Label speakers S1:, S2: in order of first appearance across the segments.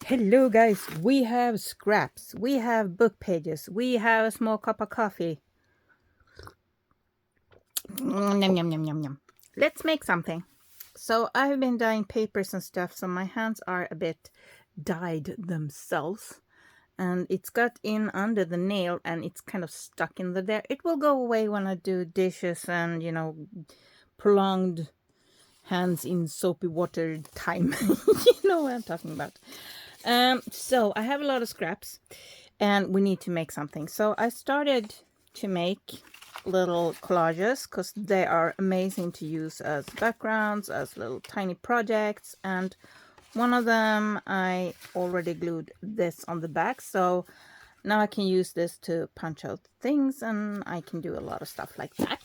S1: Hello guys, we have scraps, we have book pages, we have a small cup of coffee. Yum, yum, yum, yum, yum. Let's make something. So I've been dyeing papers and stuff, so my hands are a bit dyed themselves. And it's got in under the nail and it's kind of stuck in there. It will go away when I do dishes and, prolonged hands in soapy water time. You know what I'm talking about. So I have a lot of scraps and we need to make something. So I started to make little collages because they are amazing to use as backgrounds, as little tiny projects. And one of them I already glued this on the back. So now I can use this to punch out things and I can do a lot of stuff like that.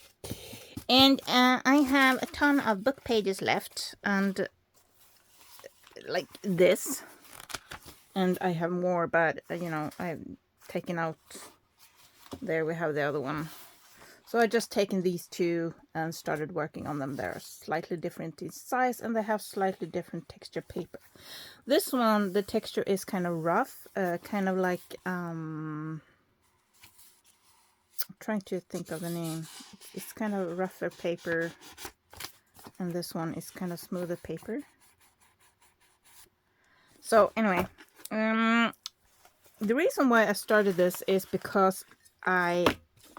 S1: And I have a ton of book pages left and like this. And I have more, but I've taken out. There we have the other one. So I just taken these two and started working on them. They're slightly different in size and they have slightly different texture paper. This one, the texture is kind of rough, kind of like I'm trying to think of the name. It's kind of rougher paper, and this one is kind of smoother paper. So anyway, the reason why I started this is because I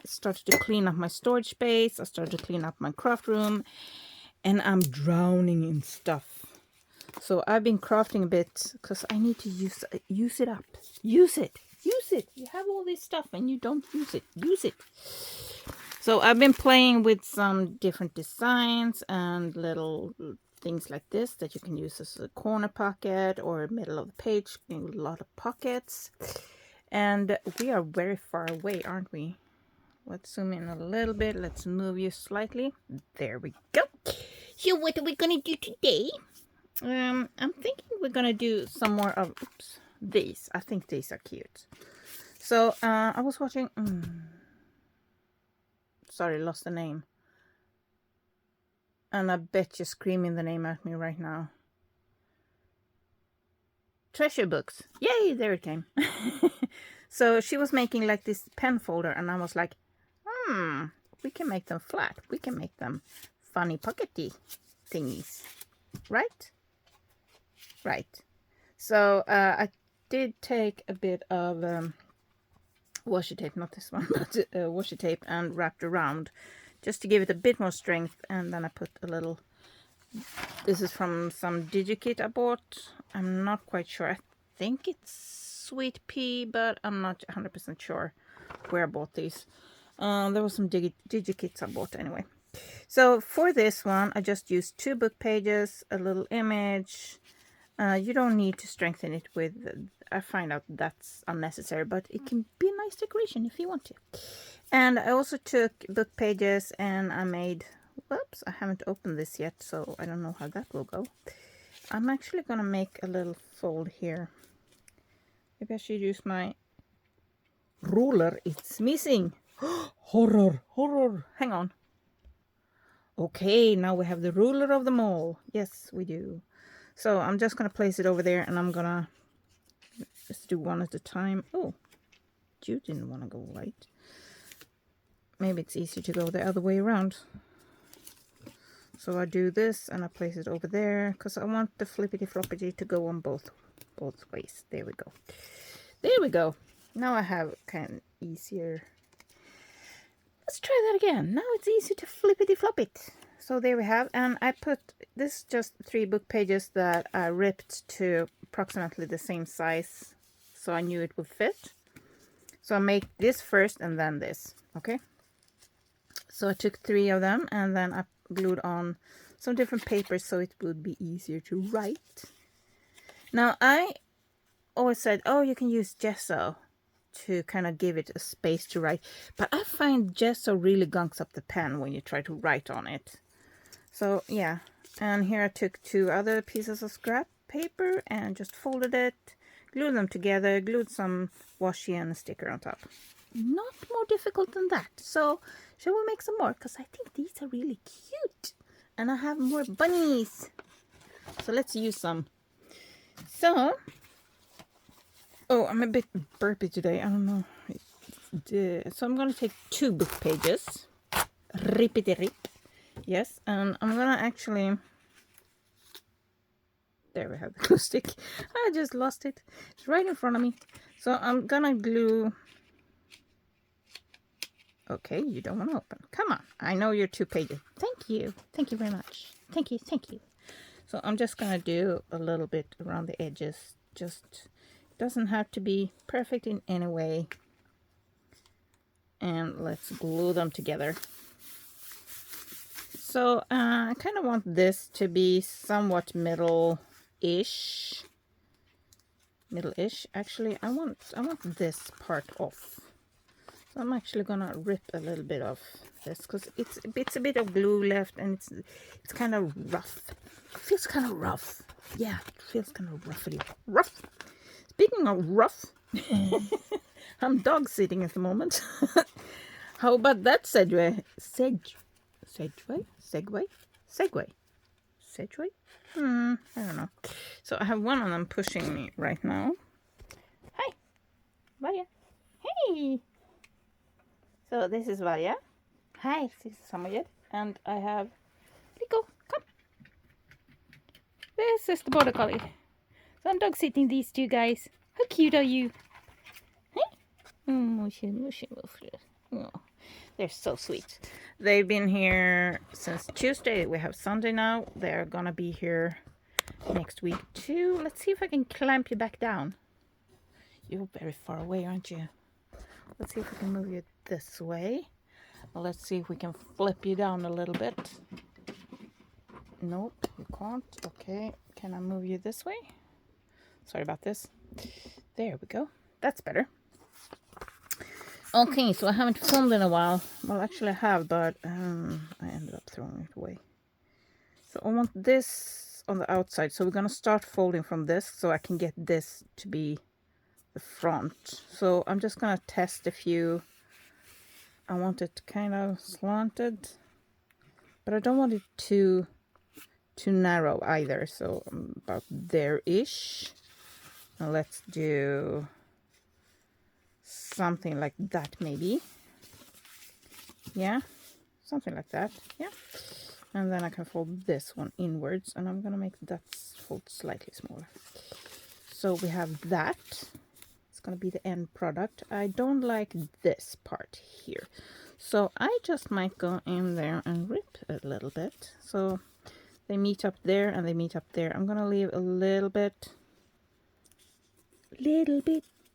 S1: started to clean up my storage space. I started to clean up my craft room and I'm drowning in stuff. So I've been crafting a bit because I need to use it up. Use it. You have all this stuff and you don't use it. Use it. So I've been playing with some different designs and little things like this that you can use as a corner pocket or middle of the page in a lot of pockets. And we are very far away, aren't we? Let's zoom in a little bit. Let's move you slightly. There we go. So what are we gonna do today? I'm thinking we're gonna do some more of these. I think these are cute. So I was watching. Sorry, lost the name. And I bet you're screaming the name at me right now. Treasure books. Yay, there it came. So she was making like this pen folder and I was like, we can make them flat. We can make them funny pockety thingies. Right? Right. So I did take a bit of washi tape, not this one, but washi tape and wrapped around just to give it a bit more strength. And then I put a little, this is from some DigiKit I bought. I'm not quite sure. I think it's Sweet Pea, but I'm not 100% sure where I bought these. There was some DigiKits I bought anyway. So for this one, I just used 2 book pages, a little image. You don't need to strengthen it with, I find out that's unnecessary, but it can be a nice decoration if you want to. And I also took book pages and I made, whoops, I haven't opened this yet, so I don't know how that will go. I'm actually going to make a little fold here. Maybe I should use my ruler. It's missing. Horror, horror. Hang on. Okay, now we have the ruler of them all. Yes, we do. So I'm just going to place it over there and I'm going to just do one at a time. Oh, you didn't want to go right. Maybe it's easier to go the other way around. So I do this and I place it over there because I want the flippity floppity to go on both ways. There we go. There we go. Now I have kind of easier. Let's try that again. Now it's easy to flippity flop it. So there we have, and I put this just 3 book pages that I ripped to approximately the same size, so I knew it would fit. So I make this first and then this, okay? So I took 3 of them and then I glued on some different papers so it would be easier to write. Now I always said, oh, you can use gesso to kind of give it a space to write, but I find gesso really gunks up the pen when you try to write on it. So yeah, and here I took 2 other pieces of scrap paper and just folded it, glued them together, glued some washi and a sticker on top. Not more difficult than that. So shall we make some more? Because I think these are really cute. And I have more bunnies. So let's use some. So Oh, I'm a bit burpy today. I don't know. So I'm going to take 2 book pages. Rippity rip. Yes, and I'm going to actually... There we have the glue stick. I just lost it. It's right in front of me. So I'm going to glue... Okay, you don't want to open. Come on. I know you're 2 pages. Thank you. Thank you very much. Thank you. Thank you. So I'm just going to do a little bit around the edges. Just doesn't have to be perfect in any way. And let's glue them together. So I kind of want this to be somewhat middle-ish. Middle-ish. Actually, I want this part off. So I'm actually gonna rip a little bit of this because it's a bit of glue left, and it's kind of rough. It feels kind of rough. Yeah, it feels kind of roughly rough. Speaking of rough, I'm dog sitting at the moment. How about that segue? Segway? I don't know. So I have one of them pushing me right now. Hi, Varya. Hey. So this is Varya. Hi, this is Samoyed. And I have Rico. Come. This is the border collie. So I'm dog sitting these 2 guys. How cute are you? Hey. Oh, they're so sweet. They've been here since Tuesday. We have Sunday now. They're gonna be here next week too. Let's see if I can clamp you back down. You're very far away, aren't you? Let's see if we can move you this way. Let's see if we can flip you down a little bit. Nope, you can't. Okay, can I move you this way? Sorry about this. There we go. That's better. Okay, so I haven't filmed in a while. Well, actually I have, but I ended up throwing it away. So I want this on the outside. So we're going to start folding from this so I can get this to be the front. So I'm just going to test a few. I want it kind of slanted, but I don't want it too narrow either. So about there-ish. Now let's do something like that maybe. Yeah, something like that. Yeah. And then I can fold this one inwards, and I'm gonna make that fold slightly smaller. So we have that. It's gonna be the end product. I don't like this part here, so I just might go in there and rip a little bit. So they meet up there and they meet up there. I'm gonna leave a little bit,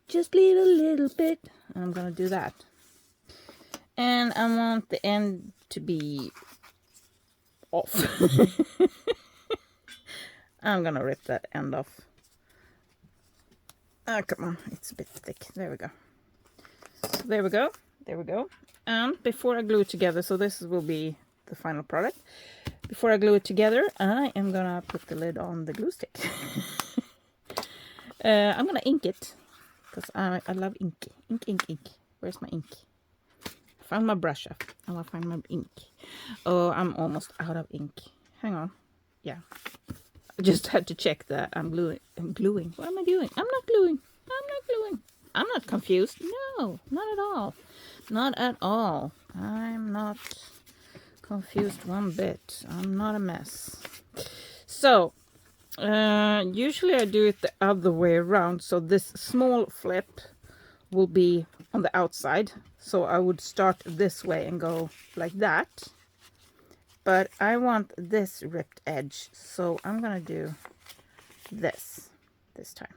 S1: just leave a little bit. I'm gonna do that. And I want the end to be off. I'm gonna rip that end off. Oh, come on, it's a bit thick. There we go. There we go. There we go. And before I glue it together, so this will be the final product. Before I glue it together, I am gonna put the lid on the glue stick. I'm gonna ink it because I love ink. Ink. Where's my ink? Found my brush up. I want to find my ink. Oh, I'm almost out of ink. Hang on. Yeah. I just had to check that I'm gluing. What am I doing? I'm not gluing. I'm not confused. No, not at all. Not at all. I'm not confused one bit. I'm not a mess. So, usually I do it the other way around. So this small flip will be on the outside. So I would start this way and go like that. But I want this ripped edge. So I'm going to do this time.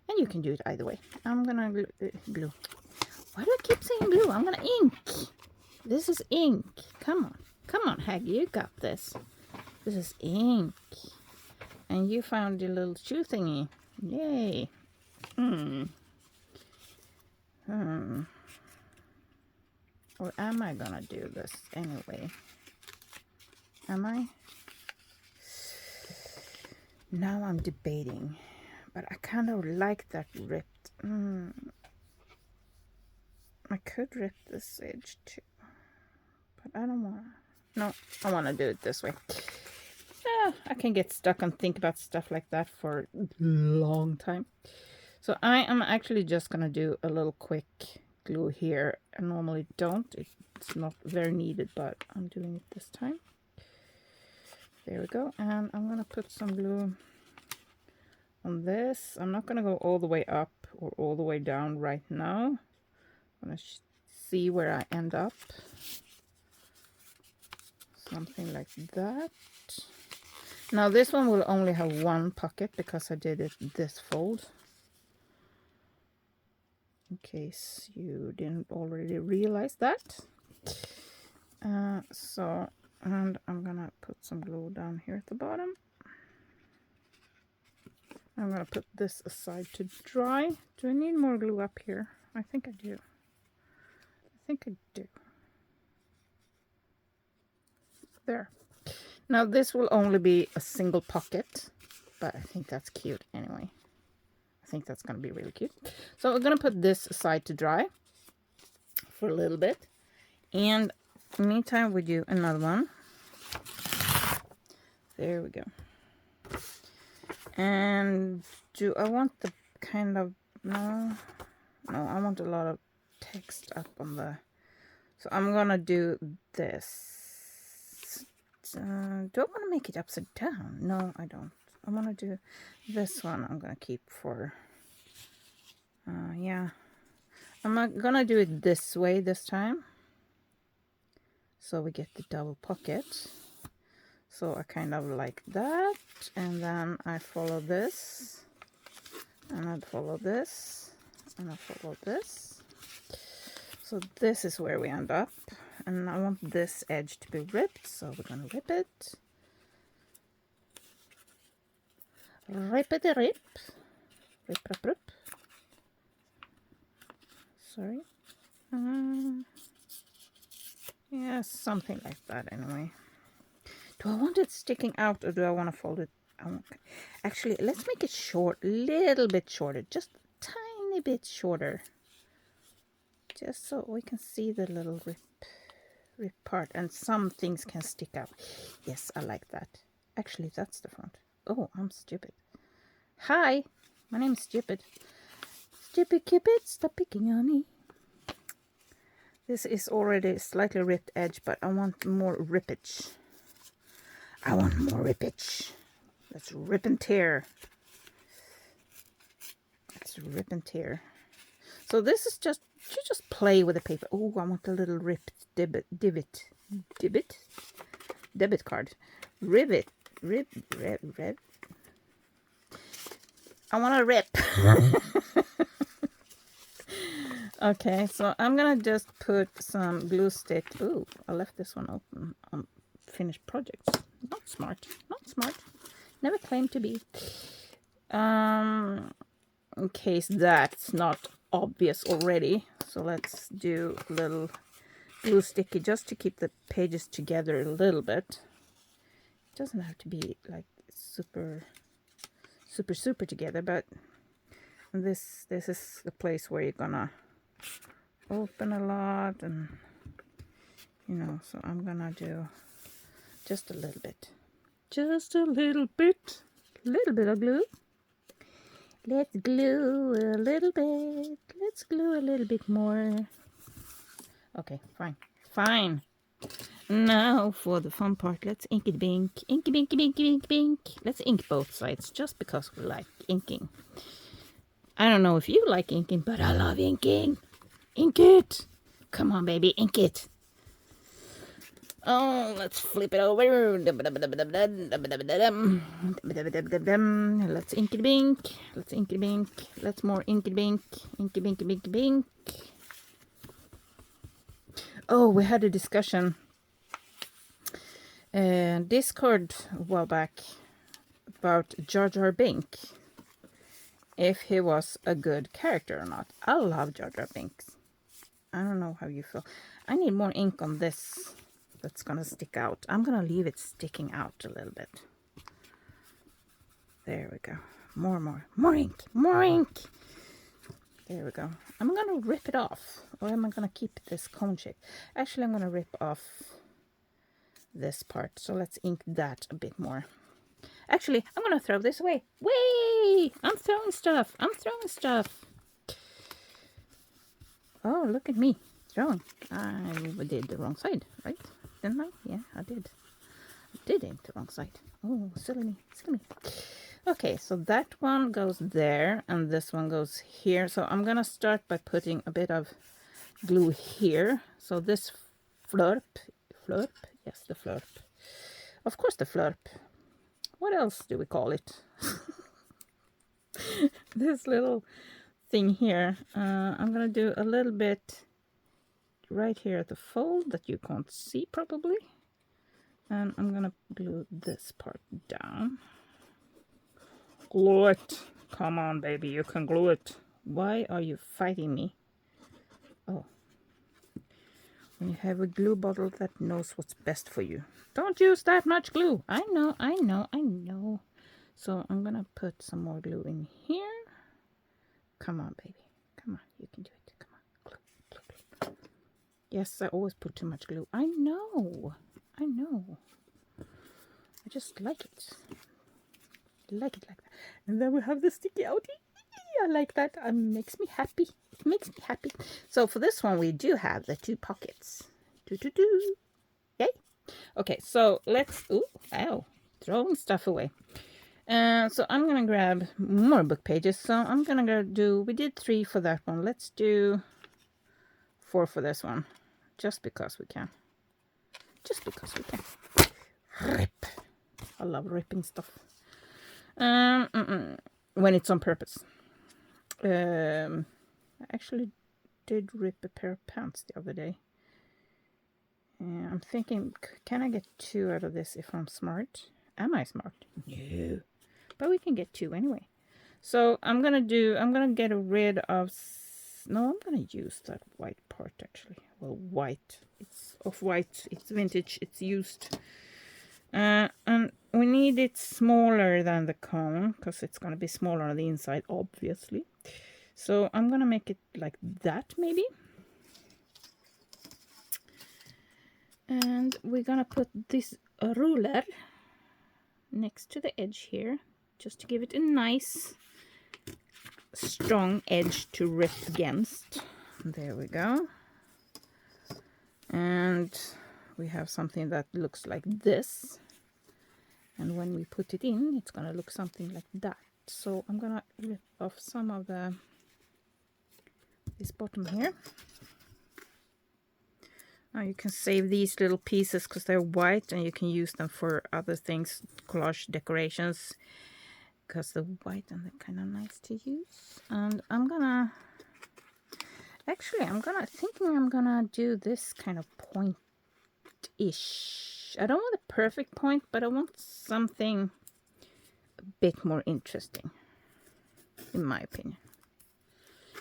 S1: And you can do it either way. I'm going to glue. Why do I keep saying glue? I'm going to ink. This is ink. Come on. Come on, Haggy. You got this. This is ink. And you found your little shoe thingy. Yay. Or am I gonna do this anyway? Am I? Now I'm debating. But I kind of like that ripped. I could rip this edge too. But I don't want to. No, I want to do it this way. I can get stuck and think about stuff like that for a long time. So I am actually just gonna do a little quick glue here. I normally don't. It's not very needed, but I'm doing it this time. There we go. And I'm gonna put some glue on this. I'm not gonna go all the way up or all the way down right now. I'm gonna see where I end up. Something like that. Now this one will only have one pocket because I did it this fold. In case you didn't already realize that. And I'm gonna put some glue down here at the bottom. I'm gonna put this aside to dry. Do I need more glue up here? I think I do. There. Now this will only be a single pocket, but I think that's cute anyway. I think that's gonna be really cute. So we're gonna put this aside to dry for a little bit. And in the meantime, we do another one. There we go. And do I want the kind of, no, I want a lot of text up on the, so I'm gonna do this. Do I want to make it upside down? No, I don't. I want to do this one. I'm gonna keep for, yeah. I'm not gonna do it this way this time. So we get the double pocket. So I kind of like that, and then I follow this, and I follow this, and I follow this. So this is where we end up, and I want this edge to be ripped, so we're gonna rip it. Rip it, rip. Rip, rip, rip. Sorry. Yeah, something like that anyway. Do I want it sticking out or do I want to fold it? Actually, let's make it short, little bit shorter, just a tiny bit shorter. Just so we can see the little rip part and some things can stick out. Yes, I like that. Actually, that's the front. Oh, I'm stupid. Hi, my name is Stupid. Stupid Cupid, stop picking on me. This is already a slightly ripped edge, but I want more rippage. I want more rippage. Let's rip and tear. Let's rip and tear. So this is just, you just play with the paper. Oh, I want a little ripped debit card. Ribbit. Rip. I want to rip. Okay, so I'm gonna just put some glue stick. Ooh, I left this one open on finished projects. Not smart. Not smart. Never claimed to be. In case that's not obvious already. So let's do a little glue sticky just to keep the pages together a little bit. It doesn't have to be like super together, but this is the place where you're gonna open a lot, and you know, so I'm gonna do just a little bit of glue. Let's glue a little bit. Let's glue a little bit more. Okay, fine. Now for the fun part, let's ink it bink. Inky binky binky bink bink. Let's ink both sides just because we like inking. I don't know if you like inking, but I love inking. Ink it. Come on, baby, ink it. Oh, let's flip it over. Let's ink it bink. Let's ink it bink. Let's more ink it bink. Inky binky binky bink. Oh, we had a discussion Discord a while back about Jar Jar Binks, if he was a good character or not. I love Jar Jar Binks. I don't know how you feel. I need more ink on this. That's gonna stick out. I'm gonna leave it sticking out a little bit. There we go. More ink. There we go. I'm gonna rip it off, or am I gonna keep this cone shape? Actually, I'm gonna rip off this part. So let's ink that a bit more. Actually, I'm gonna throw this away. Way! I'm throwing stuff. I'm throwing stuff. Oh, look at me throwing. I did the wrong side, right? Didn't I? Yeah, I did. I did aim the wrong side. Oh, silly me, silly me. Okay, so that one goes there, and this one goes here. So I'm gonna start by putting a bit of glue here. So this flurp, yes, the flurp. Of course, the flurp. What else do we call it? This little thing here. I'm gonna do a little bit right here at the fold that you can't see probably. And I'm gonna glue this part down. Glue it. Come on, baby, you can glue it. Why are you fighting me? Oh. When you have a glue bottle that knows what's best for you. Don't use that much glue. I know, I know, I know. So I'm gonna put some more glue in here. Come on, baby. Come on, you can do it. Come on. Glue, glue, glue. Yes, I always put too much glue. I know. I know. I just like it. Like it like that. And then we have the sticky outie. I like that. It makes me happy. It makes me happy. So for this one, we do have the 2 pockets. Do. Yay. Okay, so let's... Ooh, ow. Throwing stuff away. So I'm going to grab more book pages. So I'm going to do... We did 3 for that one. Let's do 4 for this one. Just because we can. Just because we can. Rip. I love ripping stuff. When it's on purpose. I actually did rip a pair of pants the other day. I'm thinking, can I get 2 out of this if I'm smart? Am I smart? No. But we can get 2 anyway. So I'm gonna get rid of... No, I'm gonna use that white part actually. Well, white. It's off-white. It's vintage. It's used. And we need it smaller than the cone because it's going to be smaller on the inside, obviously. So I'm going to make it like that, maybe. And we're going to put this ruler next to the edge here, just to give it a nice, strong edge to rip against. There we go. And we have something that looks like this. And when we put it in, it's going to look something like that. So I'm going to rip off some of this bottom here. Now you can save these little pieces because they're white and you can use them for other things, collage decorations, because the white and they're kind of nice to use. And I'm gonna do this kind of point-ish. I don't want a perfect point, but I want something a bit more interesting, in my opinion.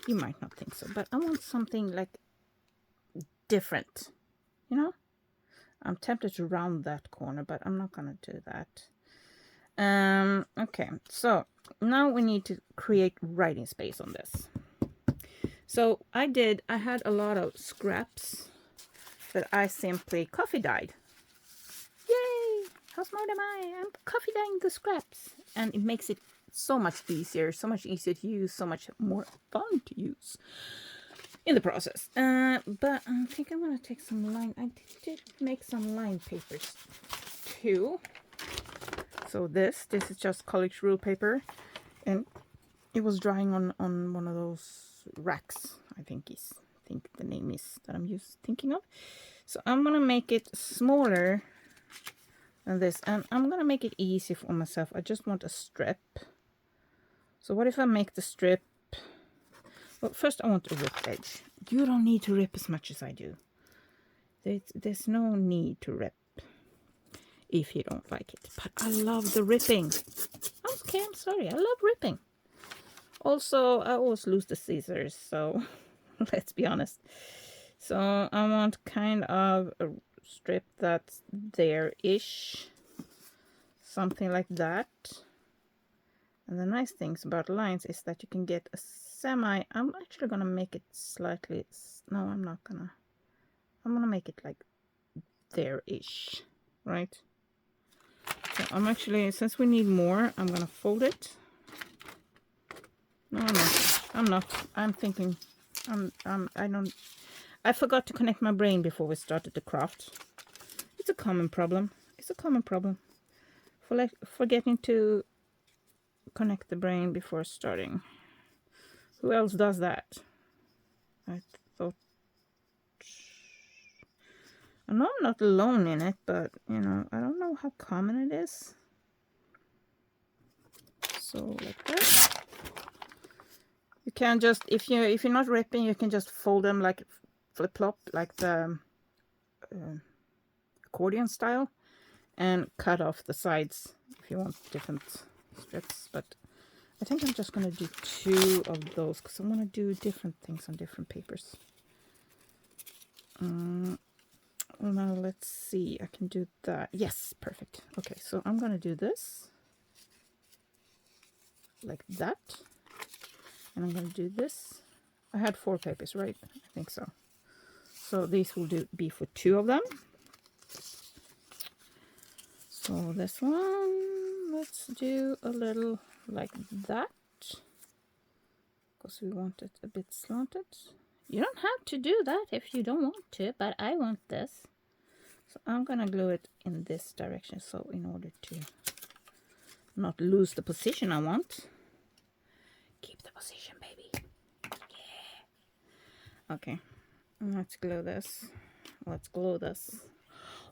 S1: You might not think so, but I want something like different, you know? I'm tempted to round that corner, but I'm not gonna do that. Okay, so now we need to create writing space on this. So I had a lot of scraps that I simply coffee dyed. Yay! How smart am I? I'm coffee dyeing the scraps. And it makes it so much easier to use, so much more fun to use in the process. But I think I'm going to take some line. I did make some line papers too. So this is just college rule paper. And it was drying on one of those racks, I think the name is that I'm thinking of. So I'm gonna make it smaller than this, and I'm gonna make it easy for myself. I just want a strip. So what if I make the strip? Well, first I want a ripped edge. You don't need to rip as much as I do. There's no need to rip if you don't like it. But I love the ripping. Okay, I'm sorry. I love ripping. Also, I always lose the scissors, so let's be honest. So I want kind of a strip that's there-ish. Something like that. And the nice things about lines is that you can get a semi... I'm actually going to make it slightly... No, I'm not going to. I'm going to make it like there-ish, right? So I'm actually, since we need more, I'm gonna fold it. No, I'm not. I'm thinking. I forgot to connect my brain before we started the craft. It's a common problem. It's a common problem. Forgetting to connect the brain before starting. Who else does that? I thought. I know I'm not alone in it, but you know, I don't know how common it is. So like that. You can just, if you're not ripping, you can just fold them like flip flop, like the accordion style, and cut off the sides if you want different strips. But I think I'm just gonna do 2 of those because I want to do different things on different papers. Well, now let's see. I can do that. Yes, perfect. Okay, so I'm gonna do this like that, and I'm gonna do this. I had 4 papers, right? I think so. So these will be for 2 of them. So this one, let's do a little like that, because we want it a bit slanted. You don't have to do that if you don't want to, but I want this. So I'm gonna glue it in this direction, so in order to not lose the position I want. Keep the position, baby. Yeah. Okay, let's glue this. Let's glue this.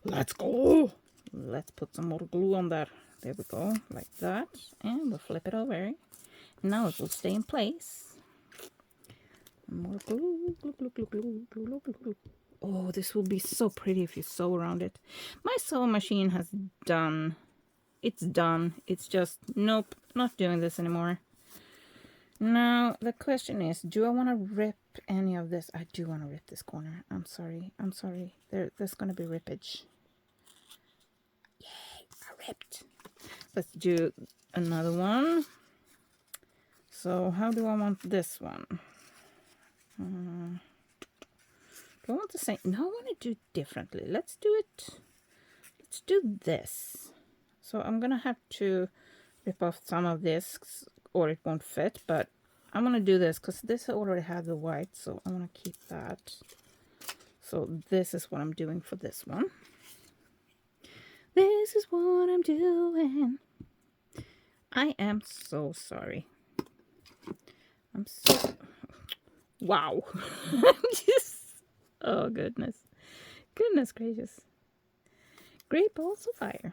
S1: Let's glue. Let's put some more glue on there. There we go, like that. And we'll flip it over. Now it will stay in place. More glue, glue, glue, glue, glue, glue, glue, glue. Oh, this will be so pretty if you sew around it. My sewing machine has done. It's done. It's just, nope, not doing this anymore. Now, the question is, do I want to rip any of this? I do want to rip this corner. I'm sorry. I'm sorry. There's going to be rippage. Yay, I ripped. Let's do another one. So how do I want this one? Do I want the same? No, I want to do it differently. Let's do it. Let's do this. So I'm going to have to rip off some of this or it won't fit, but I'm going to do this because this already has the white, so I want to keep that. So this is what I'm doing for this one. This is what I'm doing. I am so sorry. I'm so... Wow. Just... Oh, goodness. Goodness gracious. Great balls of fire.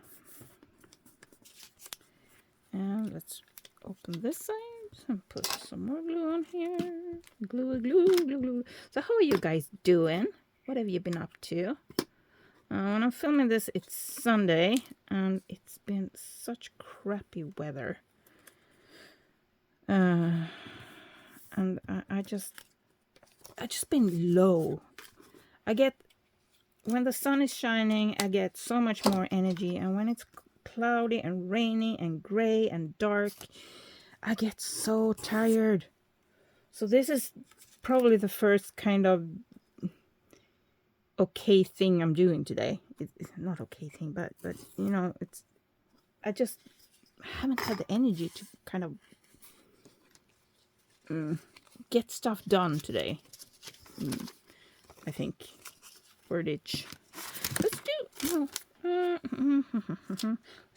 S1: And let's open this side and put some more glue on here. Glue, glue, glue, glue. So how are you guys doing? What have you been up to? When I'm filming this, it's Sunday, and it's been such crappy weather. And I just been low. When the sun is shining, I get so much more energy, and when it's cloudy and rainy and gray and dark, I get so tired. So this is probably the first kind of okay thing I'm doing today. It's not okay thing, but you know, I just haven't had the energy to kind of get stuff done today. I think wordage. Let's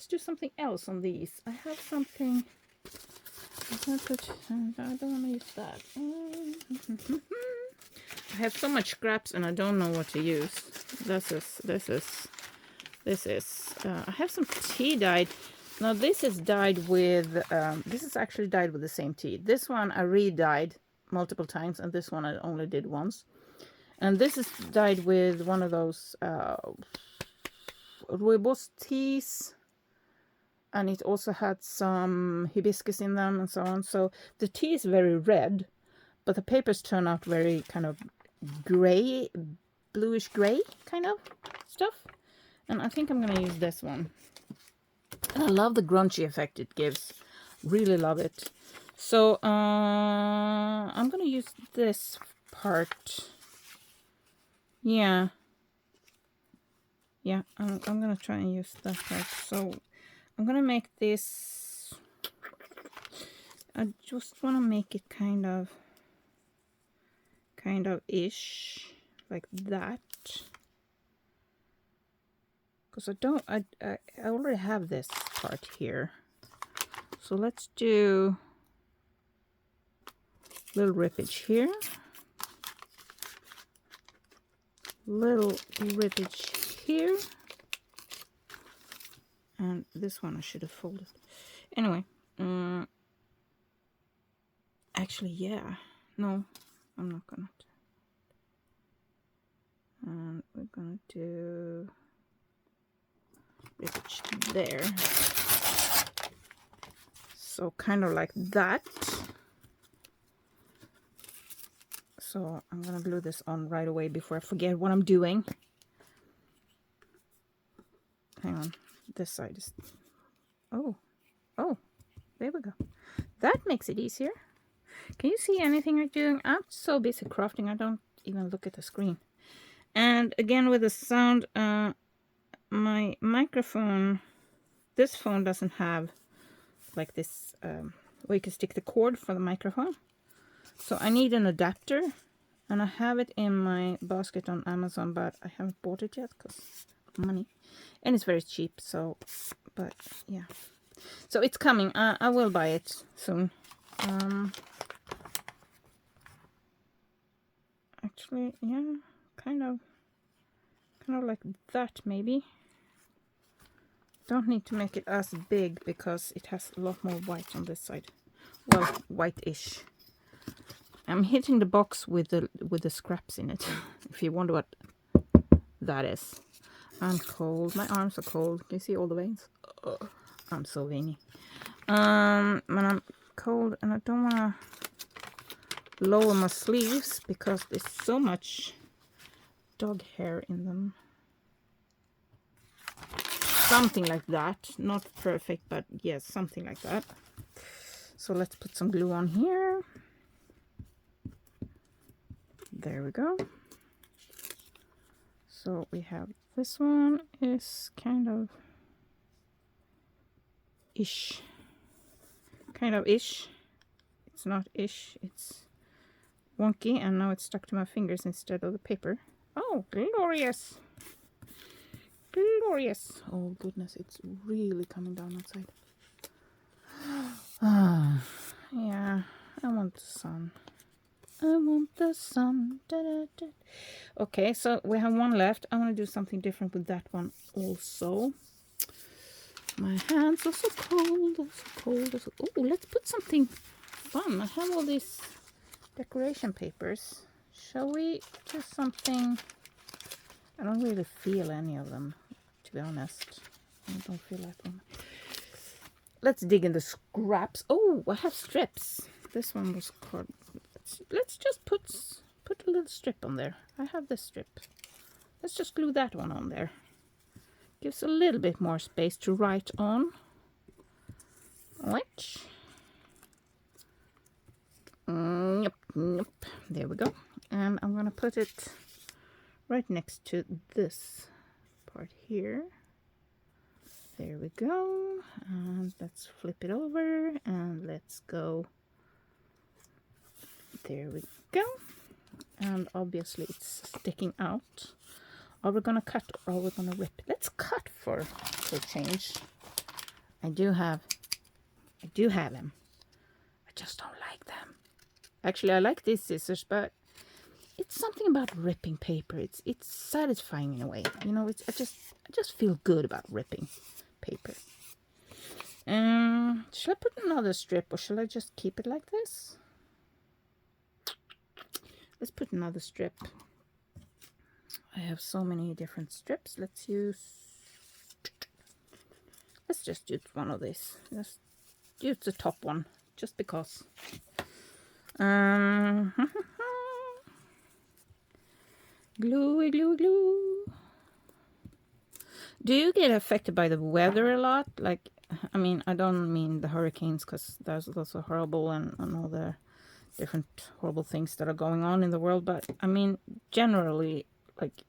S1: do something else on these. I have something. I don't want to use that. I have so much scraps and I don't know what to use. This is. I have some tea dyed. Now this is dyed with. This is actually dyed with the same tea. This one I re-dyed multiple times, and this one I only did once. And this is dyed with one of those rooibos teas. And it also had some hibiscus in them and so on. So the tea is very red, but the papers turn out very kind of gray, bluish gray kind of stuff. And I think I'm going to use this one. And I love the grungy effect it gives. Really love it. So I'm going to use this part. Yeah, I'm going to try and use that part. So I'm gonna make this, I just want to make it kind of ish, like that. Because I already have this part here. So let's do little rippage here. Little rippage here. And this one I should have folded. Anyway, actually, yeah. No, I'm not gonna. And we're gonna do rippage there. So kind of like that. So I'm gonna glue this on right away before I forget what I'm doing. Hang on, this side is, oh, there we go. That makes it easier. Can you see anything I'm doing? I'm so busy crafting, I don't even look at the screen. And again with the sound, my microphone, this phone doesn't have like this, where you can stick the cord for the microphone. So I need an adapter, and I have it in my basket on Amazon, but I haven't bought it yet because money, and it's very cheap. So, but yeah, so it's coming. I will buy it soon. Actually, yeah, kind of like that maybe. Don't need to make it as big because it has a lot more white on this side. Well, white-ish. I'm hitting the box with the scraps in it. If you wonder what that is. I'm cold. My arms are cold. Can you see all the veins? I'm so veiny. When I'm cold and I don't want to lower my sleeves because there's so much dog hair in them. Something like that. Not perfect, but yes, something like that. So let's put some glue on here. There we go. So we have this one is kind of ish. Kind of ish. It's not ish, it's wonky, and now it's stuck to my fingers instead of the paper. Oh, glorious. Glorious. Oh goodness, it's really coming down outside. Yeah, I want the sun. I want the sun. Da, da, da. Okay, so we have one left. I want to do something different with that one also. My hands are so cold. So cold. So... Oh, let's put something fun. I have all these decoration papers. Shall we do something? I don't really feel any of them, to be honest. I don't feel like them. Let's dig in the scraps. Oh, I have strips. This one was card. Let's just put a little strip on there. I have this strip. Let's just glue that one on there. Gives a little bit more space to write on. Which? Yep. There we go. And I'm gonna put it right next to this part here. There we go. And let's flip it over and let's go. There we go. And obviously it's sticking out. Are we gonna cut or are we gonna rip? Let's cut for a change. I do have them. I just don't like them. Actually, I like these scissors, but it's something about ripping paper. It's satisfying in a way. You know, I just feel good about ripping paper. Shall I put another strip or shall I just keep it like this? Let's put another strip. I have so many different strips. Let's just use one of these. Let's use the top one, just because. Gluey, glue, glue. Do you get affected by the weather a lot? Like, I mean, I don't mean the hurricanes, because those are horrible and all the different horrible things that are going on in the world. But I mean, generally, like,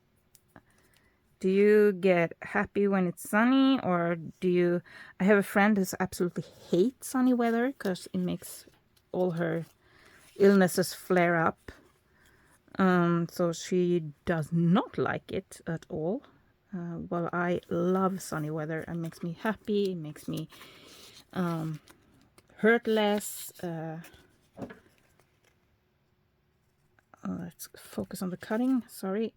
S1: Do you get happy when it's sunny, or do you... I have a friend who absolutely hates sunny weather because it makes all her illnesses flare up. So she does not like it at all. Well, I love sunny weather. It makes me happy. It makes me hurt less. Let's focus on the cutting. Sorry.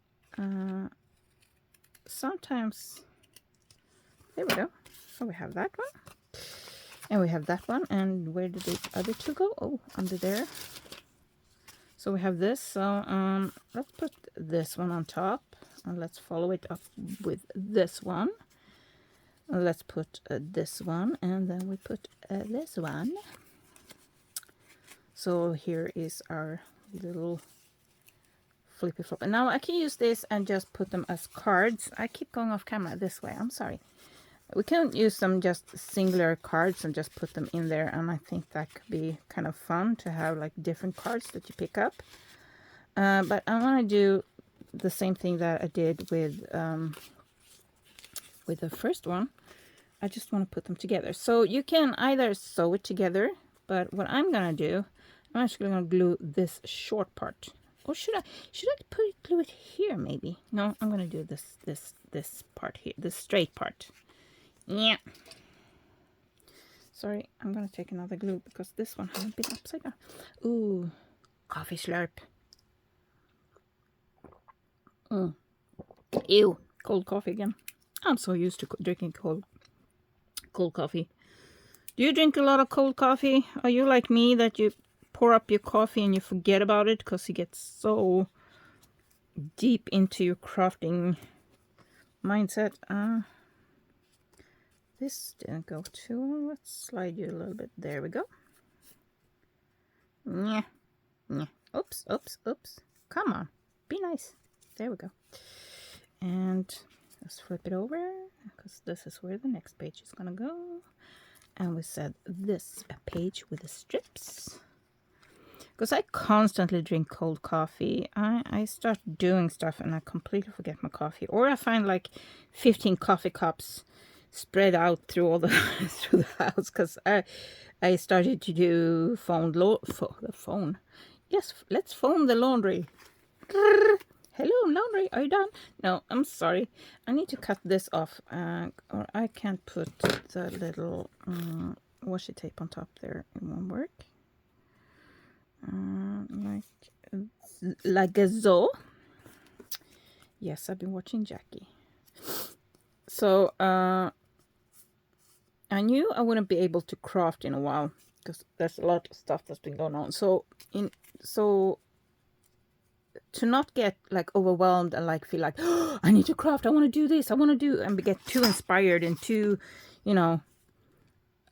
S1: Sometimes... There we go. So we have that one. And we have that one. And where did the other two go? Oh, under there. So we have this. So let's put this one on top. And let's follow it up with this one. Let's put this one. And then we put this one. So here is our little flippy flop. And now I can use this and just put them as cards. I keep going off camera this way. I'm sorry. We can use them just singular cards and just put them in there. And I think that could be kind of fun to have like different cards that you pick up. But I want to do the same thing that I did with the first one. I just want to put them together. So you can either sew it together, but what I'm going to do, I'm actually going to glue this short part. Or should I glue it here maybe? No, I'm going to do this part here, this straight part. Yeah. Sorry, I'm going to take another glue because this one hasn't been upside down. Ooh, coffee slurp. Ew, cold coffee again. I'm so used to drinking cold coffee. Do you drink a lot of cold coffee? Are you like me that you pour up your coffee and you forget about it because you get so deep into your crafting mindset? This didn't go too well. Let's slide you a little bit. There we go. Yeah. Oops. Come on. Be nice. There we go. And let's flip it over because this is where the next page is going to go. And we said this a page with the strips. Because I constantly drink cold coffee. I start doing stuff and I completely forget my coffee. Or I find like 15 coffee cups spread out through all the through the house. Because I started to do phone. Yes, let's phone the laundry. Hello, laundry, are you done? No, I'm sorry. I need to cut this off. Or I can't put the little washi tape on top there. It won't work. Like a zoo. Yes, I've been watching Jackie. So I knew I wouldn't be able to craft in a while because there's a lot of stuff that's been going on. So to not get like overwhelmed and like feel like, oh, I need to craft, I want to do this, I want to do, and get too inspired and too, you know,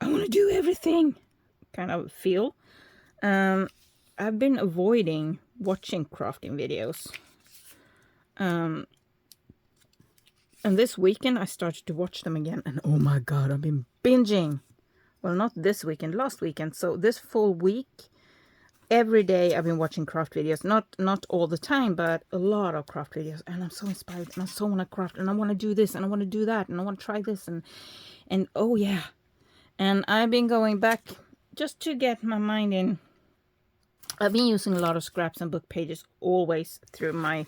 S1: I want to do everything kind of feel. I've been avoiding watching crafting videos. And this weekend I started to watch them again, and oh my god, I've been binging. Well, not this weekend, last weekend. So this full week, every day I've been watching craft videos. Not all the time, but a lot of craft videos. And I'm so inspired, and I so want to craft, and I want to do this, and I want to do that, and I want to try this, and oh yeah. And I've been going back just to get my mind in. I've been using a lot of scraps and book pages always through my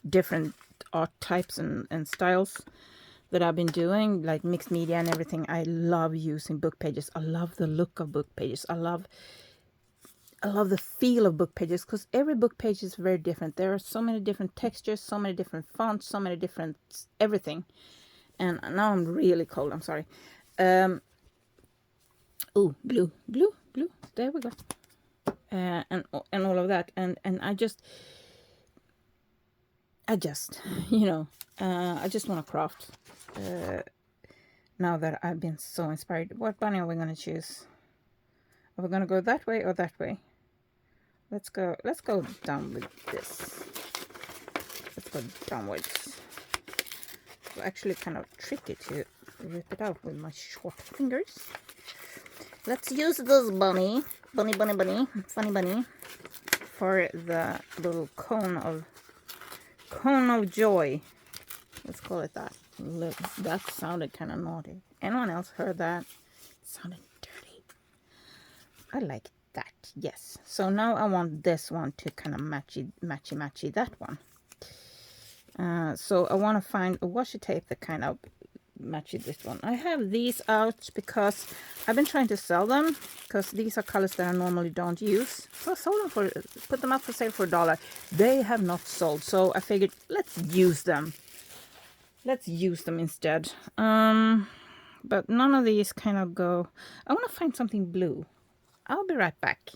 S1: different art types and styles that I've been doing, like mixed media and everything. I love using book pages. I love the look of book pages. I love the feel of book pages because every book page is very different. There are so many different textures, so many different fonts, so many different everything. And now I'm really cold. I'm sorry. Oh, glue. There we go. And all of that, and I just you know, I just want to craft now that I've been so inspired. What bunny are we going to choose? Are we going to go that way or that way? Let's go down with this. Let's go downwards. It's actually kind of tricky to rip it out with my short fingers. Let's use this bunny, funny bunny, for the little cone of joy. Let's call it that. Look, that sounded kind of naughty. Anyone else heard that? It sounded dirty. I like that. Yes. So now I want this one to kind of matchy that one. So I want to find a washi tape that kind of matches this one. I have these out because I've been trying to sell them because these are colors that I normally don't use. So I sold them put them up for sale for $1. They have not sold, so I figured let's use them. Let's use them instead. But none of these kind of go. I want to find something blue. I'll be right back.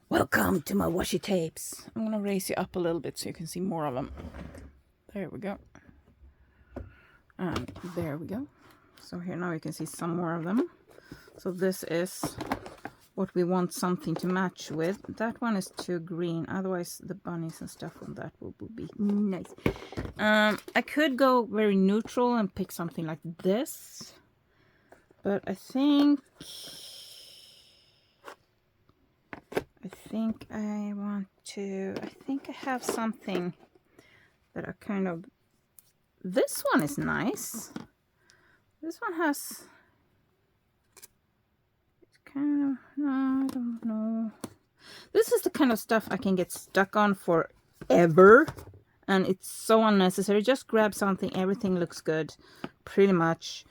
S1: Welcome to my washi tapes. I'm gonna raise you up a little bit so you can see more of them. There we go. And there we go. So here now you can see some more of them. So this is what we want something to match with. That one is too green, otherwise the bunnies and stuff on that will be nice. I could go very neutral and pick something like this, but I think I have something that I kind of, this one is nice. This one has, it's kind of, no, I don't know. This is the kind of stuff I can get stuck on forever, and it's so unnecessary. Just grab something, everything looks good, pretty much.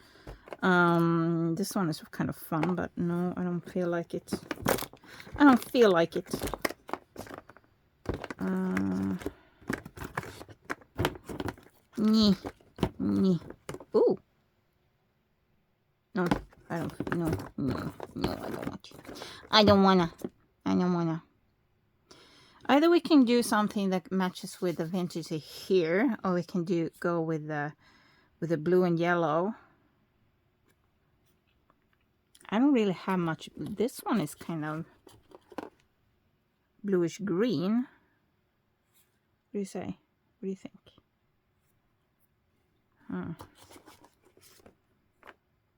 S1: This one is kind of fun, but no, I don't feel like it. I don't feel like it. Ooh. No, I don't. No, I don't want to. I don't wanna. Either we can do something that matches with the vintage here, or we can go with the blue and yellow. I don't really have much. This one is kind of bluish green. What do you say? What do you think?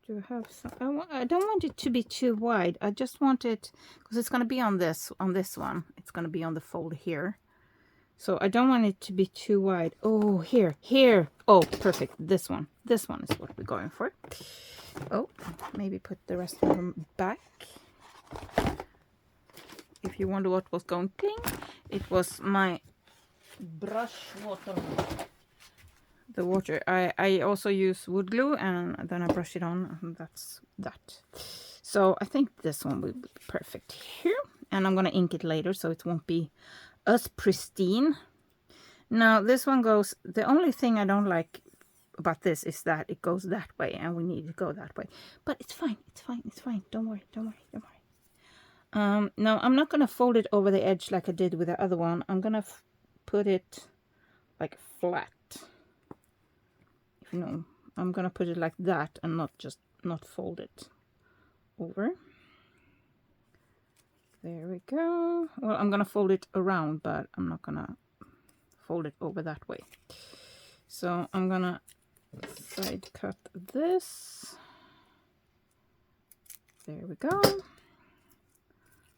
S1: Do I have some? I don't want it to be too wide. I just want it because it's going to be on this one. It's going to be on the fold here. So I don't want it to be too wide. Oh, here. Oh, perfect. This one is what we're going for. Oh, maybe put the rest of them back. If you wonder what was going cling, it was my brush water. The water. I also use wood glue and then I brush it on, and that's that. So I think this one will be perfect here, and I'm gonna ink it later so it won't be as pristine. Now this one goes, the only thing I don't like about this is that it goes that way and we need to go that way, but it's fine. Don't worry. Now I'm not gonna fold it over the edge like I did with the other one. I'm gonna put it like flat. You know, I'm gonna put it like that and not fold it over. There we go. Well, I'm gonna fold it around, but I'm not gonna fold it over that way. So I'm gonna side cut this. There we go.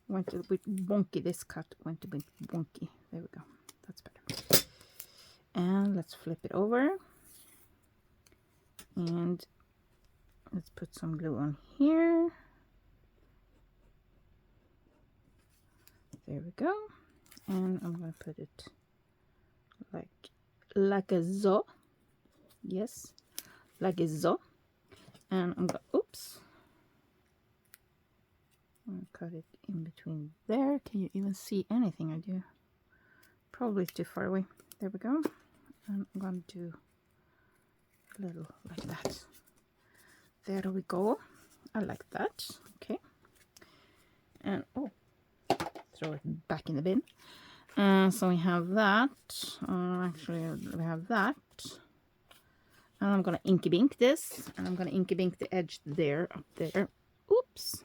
S1: Went a bit wonky. This cut went a bit wonky. There we go. That's better. And let's flip it over. And let's put some glue on here. There we go. And I'm going to put it like a zo. Yes, like a zo. And I'm going, oops. I'm going to cut it in between there. Can you even see anything I do? Probably too far away. There we go. And I'm going to do a little like that. There we go. I like that. Okay. And oh, throw it back in the bin. So we have that. Actually, we have that. And I'm gonna inky bink this, and I'm gonna inky bink the edge there, up there. Oops.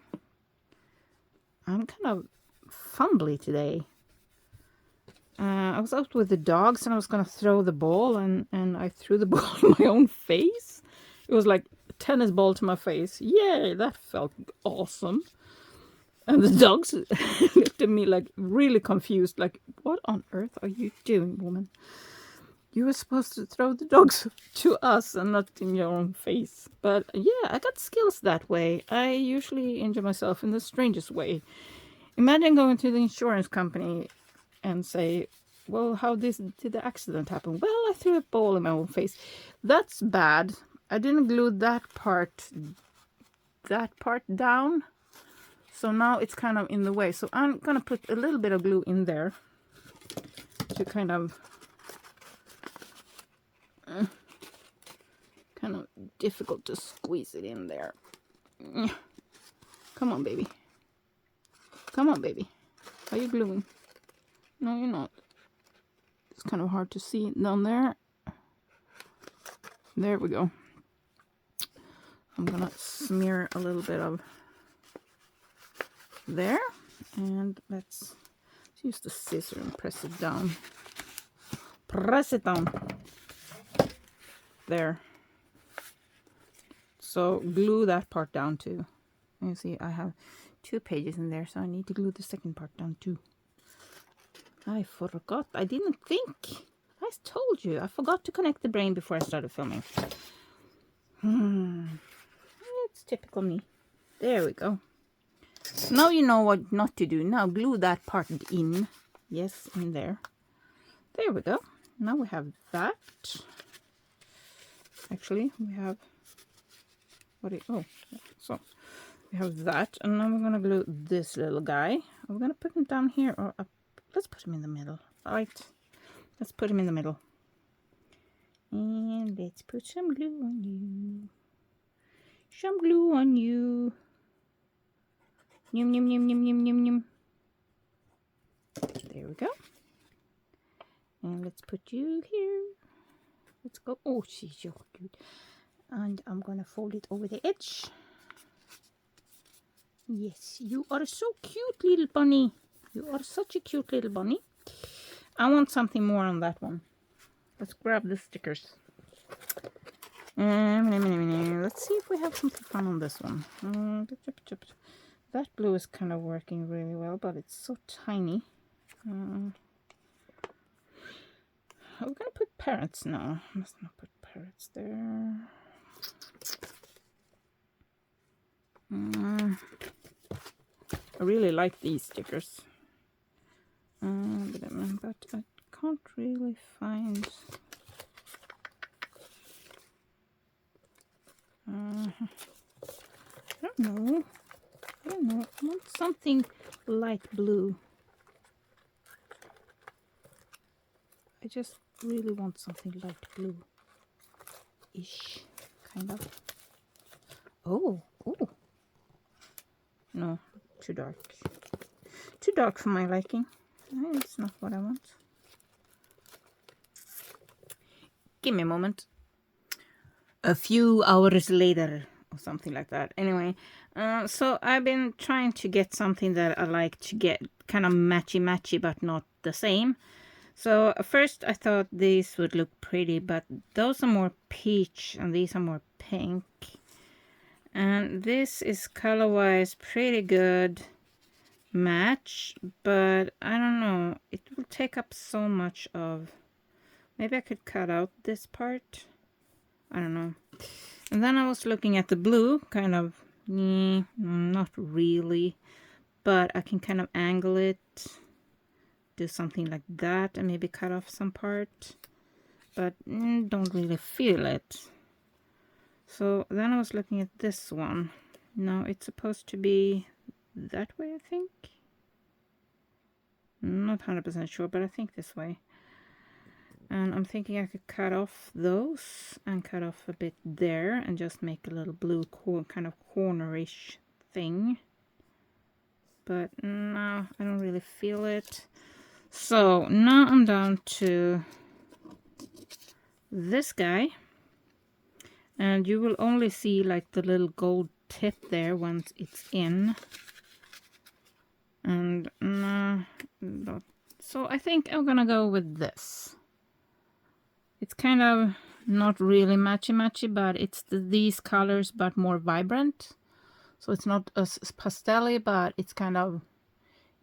S1: I'm kind of fumbly today. I was out with the dogs and I was gonna throw the ball, and I threw the ball in my own face. It was like a tennis ball to my face. Yay, that felt awesome. And the dogs looked at me like really confused, like, what on earth are you doing, woman? You were supposed to throw the dogs to us and not in your own face. But yeah, I got skills that way. I usually injure myself in the strangest way. Imagine going to the insurance company and say, well, how did the accident happen? Well, I threw a ball in my own face. That's bad. I didn't glue that part down. So now it's kind of in the way. So I'm going to put a little bit of glue in there to kind of difficult to squeeze it in there. Come on, baby. Come on, baby. Are you gluing? No, you're not. It's kind of hard to see down there. There we go. I'm gonna smear a little bit of there, and let's use the scissor and press it down. Press it down. There. So glue that part down too. You see, I have 2 pages in there, so I need to glue the second part down too. I forgot. I didn't think. I told you. I forgot to connect the brain before I started filming. It's typical me. There we go. Now you know what not to do. Now glue that part in. Yes, in there. There we go. Now we have that. Actually, we have... oh, so we have that. And now we're going to glue this little guy. Are we going to put him down here or up? Let's put him in the middle. All right. Let's put him in the middle. And let's put some glue on you. Some glue on you. Yum, yum, yum, yum, yum, yum, yum. There we go. And let's put you here. Let's go. Oh, she's so cute. And I'm going to fold it over the edge. Yes, you are so cute, little bunny. You are such a cute little bunny. I want something more on that one. Let's grab the stickers. Let's see if we have something fun on this one. That blue is kind of working really well, but it's so tiny. We're going to put parrots now. Let's not put parrots there. I really like these stickers. But I can't really find... I don't know. I want something light blue. I just really want something light blue-ish, kind of. Oh. No, too dark. Too dark for my liking. It's not what I want. Give me a moment. A few hours later, or something like that. Anyway, so I've been trying to get something that I like to get kind of matchy, but not the same. So first I thought these would look pretty, but those are more peach and these are more pink. And this is color-wise pretty good match, but I don't know. It will take up so much of... Maybe I could cut out this part. I don't know. And then I was looking at the blue, kind of, not really, but I can kind of angle it, do something like that, and maybe cut off some part, but don't really feel it. So then I was looking at this one. Now it's supposed to be that way, I think. Not 100% sure, but I think this way. And I'm thinking I could cut off those and cut off a bit there and just make a little blue kind of cornerish thing. But no, I don't really feel it. So now I'm down to this guy. And you will only see like the little gold tip there once it's in. And so I think I'm gonna go with this. It's kind of not really matchy, but it's these colors, but more vibrant. So it's not as pastel-y, but it's kind of,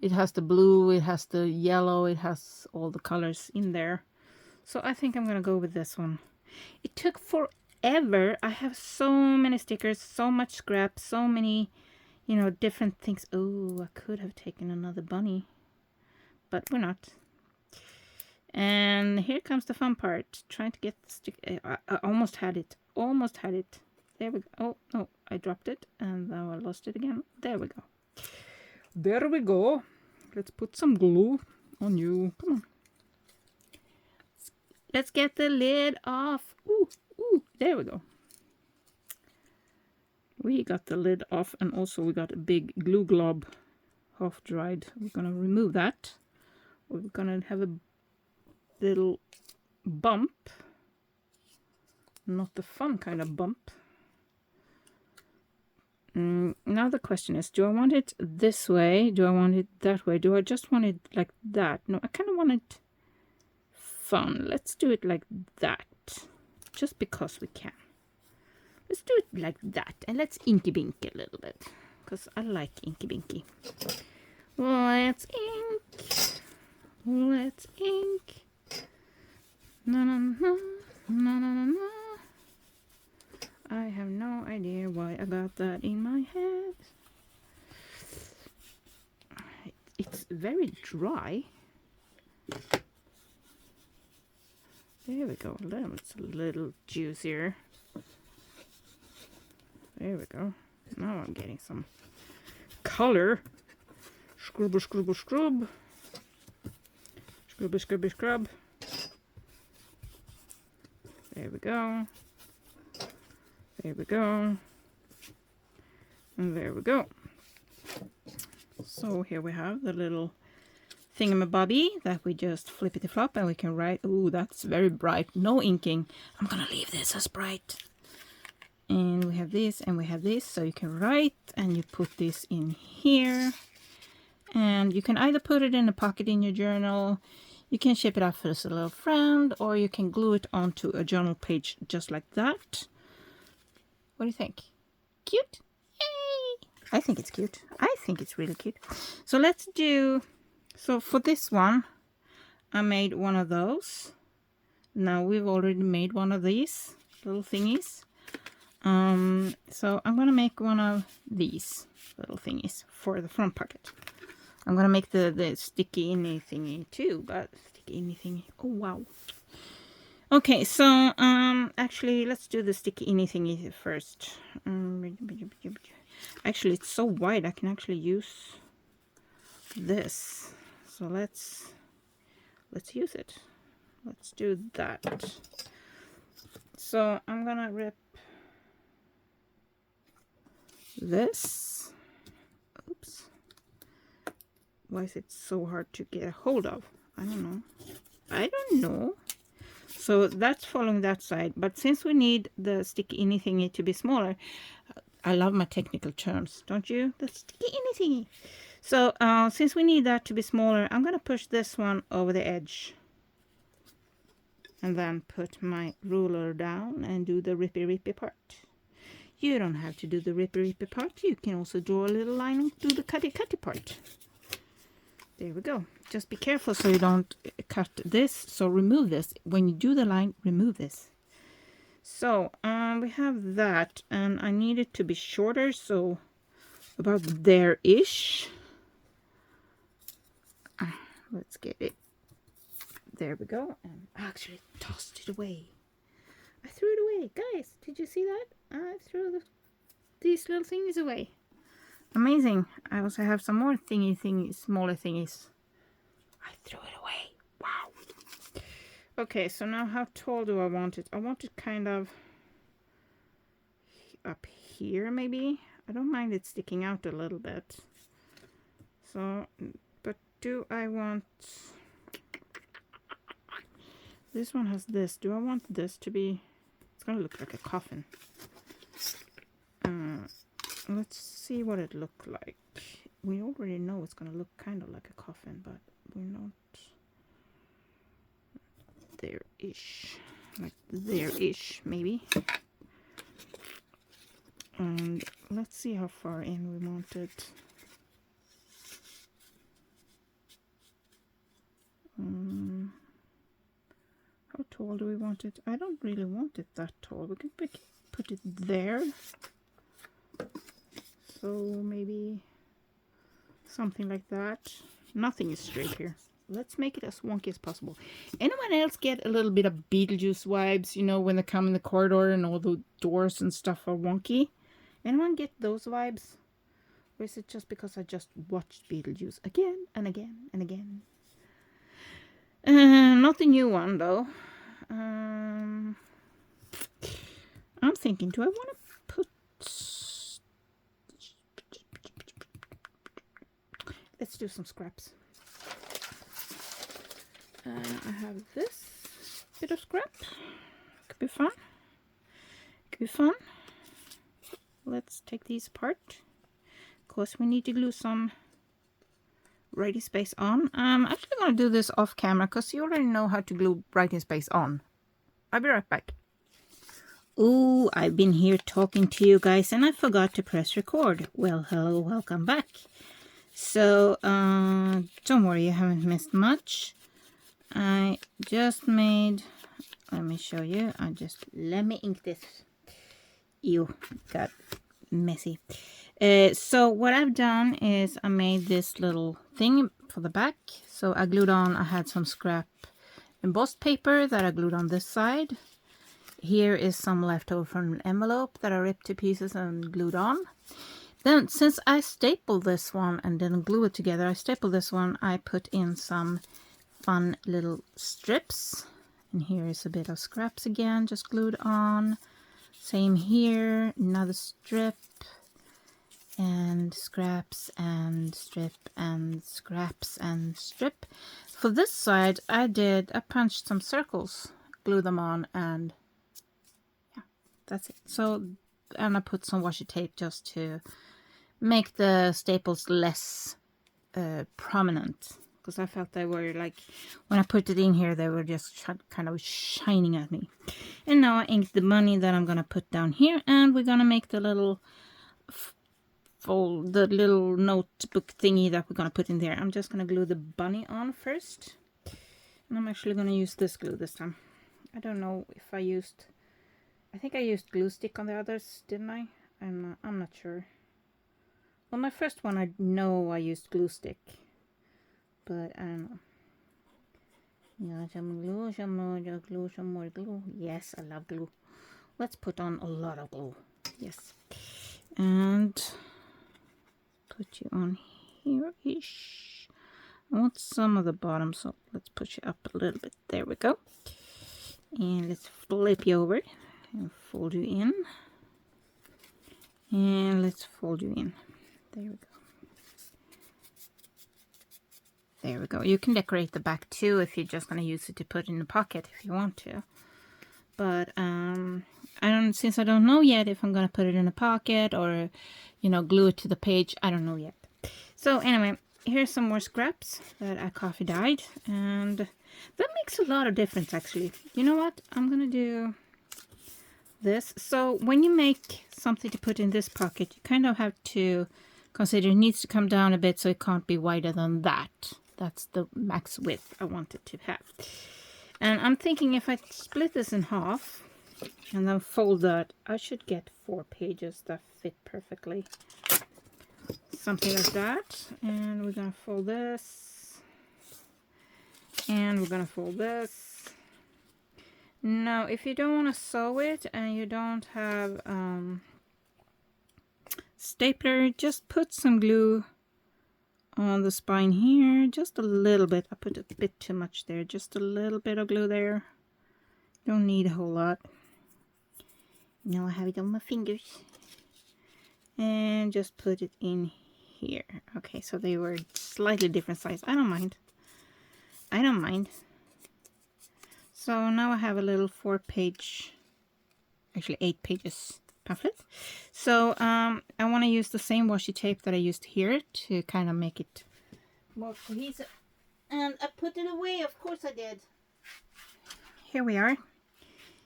S1: it has the blue, it has the yellow, it has all the colors in there. So I think I'm gonna go with this one. It took forever. I have so many stickers, so much scrap, so many, you know, different things. Oh, I could have taken another bunny, but we're not. And here comes the fun part. Trying to get the stick. I almost had it. Almost had it. There we go. Oh, no, I dropped it and now I lost it again. There we go. There we go. Let's put some glue on you. Come on. Let's get the lid off. Ooh, ooh, there we go. We got the lid off, and also we got a big glue glob half dried. We're gonna remove that. We're gonna have a little bump. Not the fun kind of bump. Now the question is, do I want it this way? Do I want it that way? Do I just want it like that? No, I kind of want it fun. Let's do it like that. Just because we can. Let's do it like that. And let's inky binky a little bit. Because I like inky binky. Let's ink. Let's ink. Na na na. Na na na na. I have no idea why I got that in my head. It's very dry. There we go. It's a little juicier. There we go. Now I'm getting some color. Scrub, scrub, scrub. Scrub, scrub, scrub. There we go. There we go. And there we go. So here we have the little thingamabobby that we just flippity flop and we can write. Ooh, that's very bright. No inking. I'm gonna leave this as bright. And we have this and we have this. So you can write and you put this in here. And you can either put it in a pocket in your journal. You can ship it off as a little friend, or you can glue it onto a journal page just like that. What do you think? Cute? Yay! I think it's cute. I think it's really cute. So let's do... So for this one, I made one of those. Now we've already made one of these little thingies. So I'm going to make one of these little thingies for the front pocket. I'm going to make the sticky inny thingy too, but sticky inny thingy. Oh, wow. Okay, so actually let's do the sticky inny thingy first. Actually, it's so wide I can actually use this. So let's use it. Let's do that. So I'm gonna rip this. Oops. Why is it so hard to get a hold of? I don't know. So that's following that side, but since we need the sticky inny thingy to be smaller, I love my technical terms, don't you? The sticky inny thingy. So since we need that to be smaller, I'm going to push this one over the edge. And then put my ruler down and do the rippy part. You don't have to do the rippy part. You can also draw a little line and do the cutty part. There we go. Just be careful so you don't cut this. So remove this. When you do the line, remove this. So we have that, and I need it to be shorter, so about there-ish. Let's get it. There we go. And I actually tossed it away. I threw it away. Guys, did you see that? I threw these little thingies away. Amazing. I also have some more smaller thingies. I threw it away. Wow. Okay, so now how tall do I want it? I want it kind of up here, maybe. I don't mind it sticking out a little bit. So, but do I want... This one has this. Do I want this to be... It's going to look like a coffin. Let's see what it looks like. We already know it's going to look kind of like a coffin, but we're not there-ish. Like there-ish, maybe. And let's see how far in we want it. How tall do we want it? I don't really want it that tall. We can put it there. So maybe something like that. Nothing is straight here. Let's make it as wonky as possible. Anyone else get a little bit of Beetlejuice vibes, you know, when they come in the corridor and all the doors and stuff are wonky? Anyone get those vibes? Or is it just because I just watched Beetlejuice again and again and again? Not the new one, though. I'm thinking, do I want to put... Let's do some scraps. I have this bit of scrap. Could be fun. Could be fun. Let's take these apart. Of course, we need to glue some writing space on. I'm actually going to do this off camera because you already know how to glue writing space on. I'll be right back. Ooh, I've been here talking to you guys and I forgot to press record. Well, hello, welcome back. So, don't worry, you haven't missed much. I just made, let me show you. Let me ink this. Ew, got messy. So what I've done is I made this little thing for the back. So I glued on, I had some scrap embossed paper that I glued on this side. Here is some leftover from an envelope that I ripped to pieces and glued on. Then since I stapled this one and didn't glue it together, I stapled this one, I put in some fun little strips. And here is a bit of scraps again, just glued on. Same here, another strip. And scraps and strip and scraps and strip. For this side, I punched some circles, glued them on, and yeah, that's it. So, and I put some washi tape just to make the staples less prominent. Because I felt they were like, when I put it in here, they were just kind of shining at me. And now I inked the bunny that I'm going to put down here. And we're going to make the little notebook thingy that we're going to put in there. I'm just going to glue the bunny on first. And I'm actually going to use this glue this time. I don't know if I think I used glue stick on the others, didn't I? I'm not sure. Well, my first one, I know I used glue stick. But I don't know. Yeah, some glue, some more glue. Yes, I love glue. Let's put on a lot of glue. Yes. And put you on here-ish. I want some of the bottom, so let's push it up a little bit. There we go. And let's flip you over and fold you in. And let's fold you in. There we go. There we go. You can decorate the back too if you're just going to use it to put in the pocket if you want to. But since I don't know yet if I'm going to put it in a pocket or, you know, glue it to the page. I don't know yet. So anyway, here's some more scraps that I coffee dyed. And that makes a lot of difference actually. You know what? I'm going to do this. So when you make something to put in this pocket, you kind of have to consider it needs to come down a bit so it can't be wider than that. That's the max width I want it to have. And I'm thinking if I split this in half and then fold that, I should get 4 pages that fit perfectly. Something like that. And we're going to fold this. And we're going to fold this. Now, if you don't want to sew it and you don't have stapler, just put some glue on the spine here, just a little bit. I put a bit too much there, just a little bit of glue there. Don't need a whole lot. Now I have it on my fingers. And just put it in here. Okay, so they were slightly different size. I don't mind. I don't mind. So now I have a little 4-page, actually 8 pages pamphlet. So I want to use the same washi tape that I used here to kind of make it more cohesive. And I put it away, of course I did. Here we are.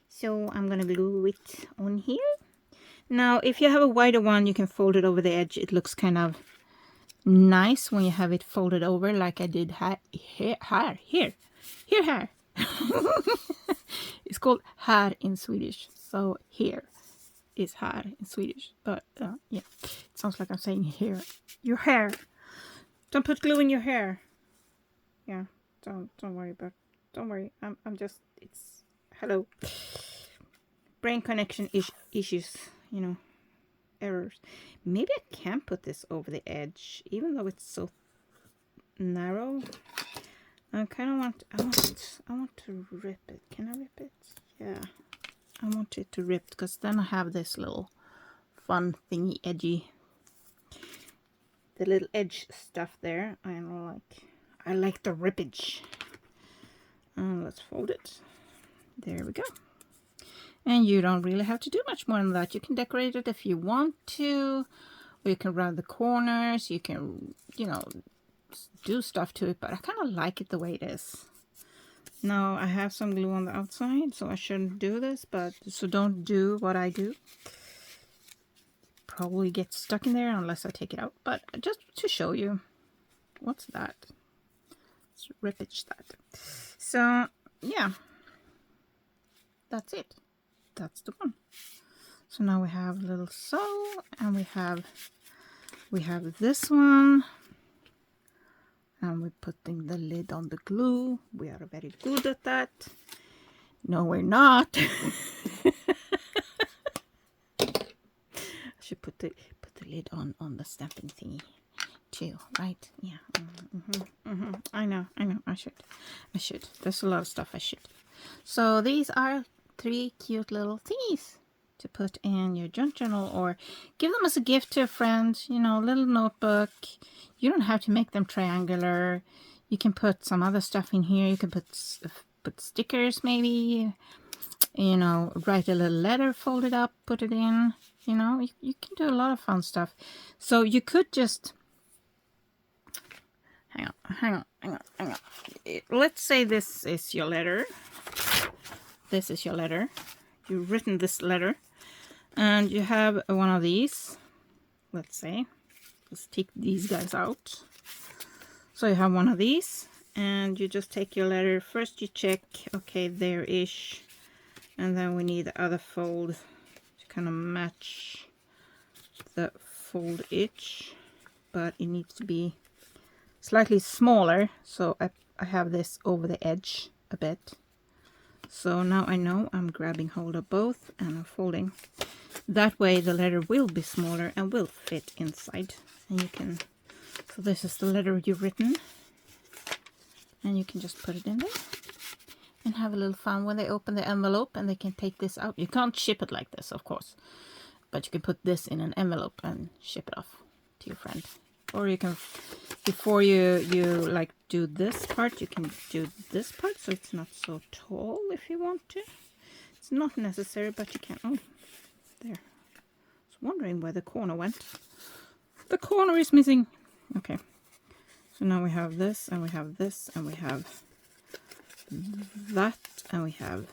S1: So I'm going to glue it on here. Now if you have a wider one, you can fold it over the edge. It looks kind of nice when you have it folded over like I did here. It's called här in Swedish. So here is här in Swedish. But yeah, it sounds like I'm saying here. Your hair. Don't put glue in your hair. Yeah, don't worry about. Don't worry. I'm just. It's hello. Brain connection issues. You know, errors. Maybe I can put this over the edge, even though it's so narrow. I kind of want. I want to rip it. Can I rip it? Yeah. I want it to rip because then I have this little fun thingy edgy. The little edge stuff there. I like the rippage. Let's fold it. There we go. And you don't really have to do much more than that. You can decorate it if you want to, or you can round the corners. You can, you know, do stuff to it, but I kind of like it the way it is. Now I have some glue on the outside, so I shouldn't do this, but so don't do what I do. Probably get stuck in there unless I take it out, but just to show you. What's that? It's rippage that. So yeah, that's it. That's the one. So now we have a little sew, and we have this one, and we're putting the lid on the glue. We are very good at that. No, we're not. I should put the lid on the stamping thingy too, right? Yeah. I know. I should. There's a lot of stuff I should. So these are 3 cute little thingies to put in your junk journal, or give them as a gift to a friend, you know, little notebook. You don't have to make them triangular. You can put some other stuff in here. You can put stickers maybe, you know, write a little letter, fold it up, put it in, you know, you can do a lot of fun stuff. So you could just, hang on. Let's say this is your letter. This is your letter. You've written this letter, and you have one of these. Let's say, let's take these guys out. So you have one of these, and you just take your letter. First you check, okay, there-ish, and then we need the other fold to kind of match the fold itch, but it needs to be slightly smaller, so I have this over the edge a bit. So now I know I'm grabbing hold of both and I'm folding. That way the letter will be smaller and will fit inside. And you can, so this is the letter you've written. And you can just put it in there and have a little fun when they open the envelope and they can take this out. You can't ship it like this, of course, but you can put this in an envelope and ship it off to your friend. Or you can, before you like do this part, you can do this part so it's not so tall if you want to. It's not necessary, but you can. Oh, there. I was wondering where the corner went. The corner is missing. Okay. So now we have this, and we have this, and we have that, and we have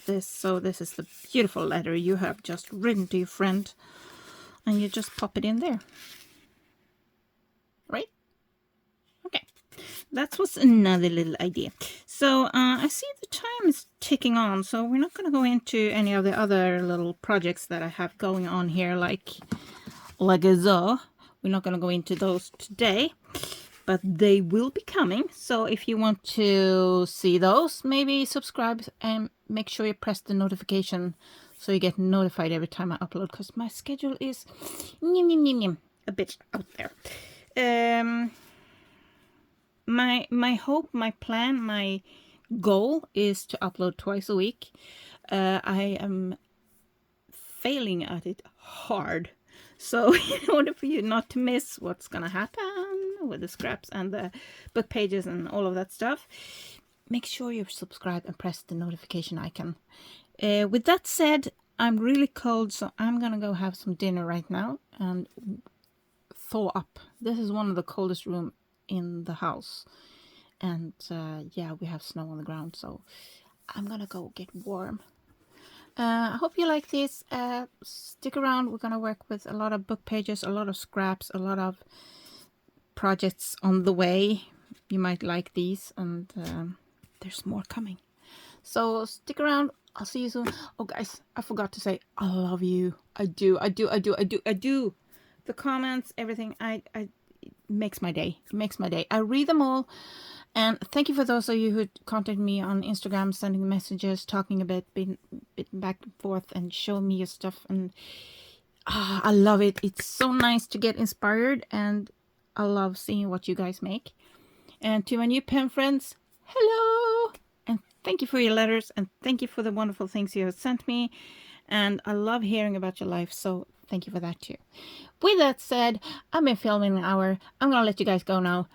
S1: this. So this is the beautiful letter you have just written to your friend, and you just pop it in there. Right? Okay. That was another little idea. So I see the time is ticking on, so we're not going to go into any of the other little projects that I have going on here, like so. We're not going to go into those today, but they will be coming. So if you want to see those, maybe subscribe and make sure you press the notification so you get notified every time I upload, because my schedule is a bit out there. My hope, my plan, my goal is to upload twice a week. I am failing at it hard. So in order for you not to miss what's gonna happen with the scraps and the book pages and all of that stuff, make sure you subscribe and press the notification icon. With that said, I'm really cold, so I'm gonna go have some dinner right now and thaw up. This is one of the coldest rooms in the house, and yeah, we have snow on the ground, so I'm gonna go get warm. I hope you like this. Stick around. We're gonna work with a lot of book pages, a lot of scraps, a lot of projects on the way. You might like these, and there's more coming. So stick around. I'll see you soon. Oh, guys, I forgot to say I love you. I do. The comments, everything, it makes my day. It makes my day. I read them all. And thank you for those of you who contacted me on Instagram, sending messages, talking a bit back and forth, and showing me your stuff. And I love it. It's so nice to get inspired, and I love seeing what you guys make. And to my new pen friends, hello! And thank you for your letters, and thank you for the wonderful things you have sent me. And I love hearing about your life, so thank you for that too. With that said, I've been filming an hour. I'm gonna let you guys go now.